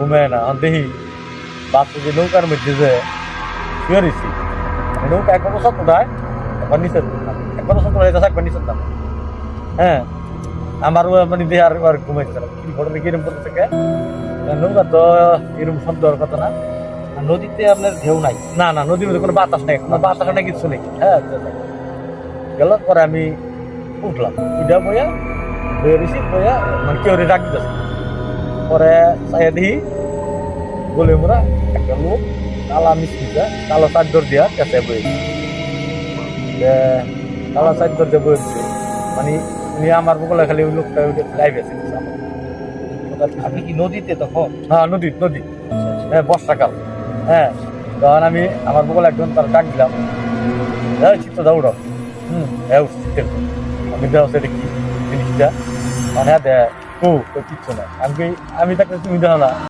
ঘুমায় না দেখি বাচ্চা যে নৌকার মধ্যে যে শুয়ে রয়েছি নৌকা একবার বছর উঠায় একবার নিচে একবার বছর উঠাই যাচ্ছে একবার নিচে নাম হ্যাঁ আমার মানে দেহে আর ঘুমাইতে কি ঘটনা কিরম করতে থাকে নৌকা তো এরকম শব্দ হওয়ার কথা না আর নদীতে আপনার ঢেউ নাই? না না নদীর মধ্যে কোনো বাতাস নেই কোনো বাতাস নেই কিছু নেই হ্যাঁ গেল পরে আমি উঠলাম উঠা বইয়া বইয়া রয়েছি বইয়া মানে কেউ ডাক দিতেছে পরে চাইয়া দিই বলে মোরা একটা লোক কালা মিস্ত্রিটা কালো চাদর দিয়া কাছে বইয়েছে কালা চাদর দিয়ে বইয়েছে মানে উনি আমার বলে খালি ওই লোকটা লাইভ আছে আপনি কি নদীতে তখন? হ্যাঁ নদী নদী হ্যাঁ বর্ষাকাল হ্যাঁ তখন আমি আমার বগল একজন তার ডাক দিলাম হ্যাঁ চিত্ত দৌড় হ্যাঁ উঠছে আমি দেওয়া সেটা কি জিনিসটা মানে হ্যাঁ দেয় তো কিচ্ছু না আমি তাকে তুমি দেখো না